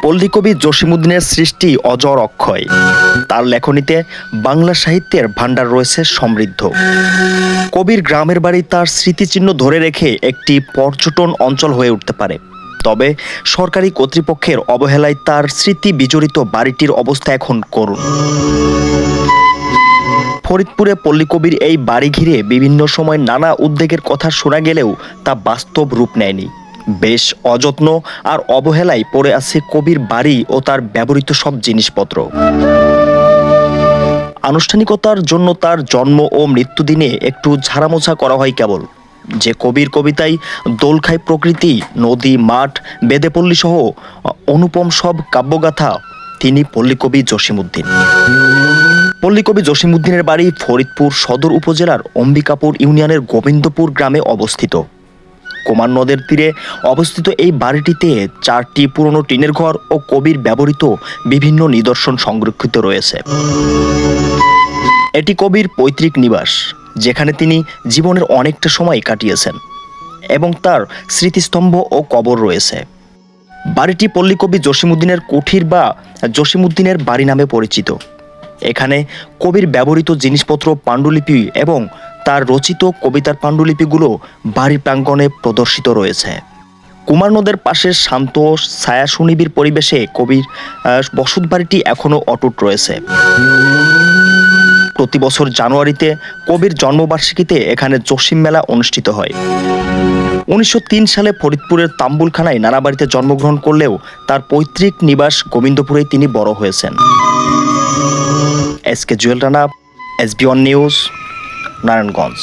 পল্লীকবি জসিমউদ্দিনের সৃষ্টি অজর অক্ষয়। তার লেখনীতে বাংলা সাহিত্যের ভাণ্ডার রয়েছে সমৃদ্ধ। কবির গ্রামের বাড়ি তার স্মৃতিচিহ্ন ধরে রেখে একটি পর্যটন অঞ্চল হয়ে উঠতে পারে, তবে সরকারি কর্তৃপক্ষের অবহেলায় তার স্মৃতি বিজড়িত বাড়িটির অবস্থা এখন করুণ। ফরিদপুরে পল্লীকবির এই বাড়ি ঘিরে বিভিন্ন সময় নানা উদ্বেগের কথা শোনা গেলেও তা বাস্তব রূপ নেয়নি। বেশ অযত্ন আর অবহেলায় পড়ে আছে কবির বাড়ি ও তার ব্যবহৃত সব জিনিসপত্র। আনুষ্ঠানিকতার জন্য তার জন্ম ও মৃত্যুদিনে একটু ঝাড়ামোছা করা হয় কেবল। যে কবির কবিতায় দোল খায় প্রকৃতি, নদী, মাঠ, বেদেপল্লী সহ অনুপম সব কাব্যগাথা, তিনি পল্লীকবি জসিমউদ্দিন। পল্লীকবি জসিমউদ্দিনের বাড়ি ফরিদপুর সদর উপজেলার অম্বিকাপুর ইউনিয়নের গোবিন্দপুর গ্রামে অবস্থিত। কুমার নদের তীরে অবস্থিত এই বাড়িটিতে 4টি পুরনো টিনের ঘর ও কবির ব্যবহৃত বিভিন্ন নিদর্শন সংরক্ষিত রয়েছে। এটি কবির পৈতৃক নিবাস, যেখানে তিনি জীবনের অনেকটা সময় কাটিয়েছেন, এবং তার স্মৃতিস্তম্ভ ও কবর রয়েছে। বাড়িটি পল্লীকবি জসিমউদ্দিনের কুঠির বা জসিমউদ্দিনের বাড়ি নামে পরিচিত। এখানে কবির ব্যবহৃত জিনিসপত্র, পাণ্ডুলিপি এবং তার রচিত কবিতার পাণ্ডুলিপিগুলো বাড়ির প্রাঙ্গণে প্রদর্শিত রয়েছে। কুমার নদের পাশে শান্ত ছায়া সুনিবিড় পরিবেশে কবির বসত বাড়িটি এখনও অটুট রয়েছে। প্রতি বছর জানুয়ারিতে কবির জন্মবার্ষিকীতে এখানে জসিম মেলা অনুষ্ঠিত হয়। 1903 সালে ফরিদপুরের তাম্বুলখানায় নানা বাড়িতে জন্মগ্রহণ করলেও তার পৈতৃক নিবাস গোবিন্দপুরেই তিনি বড় হয়েছেন। SK Jewel Rana, SB1 news, Narayanganj.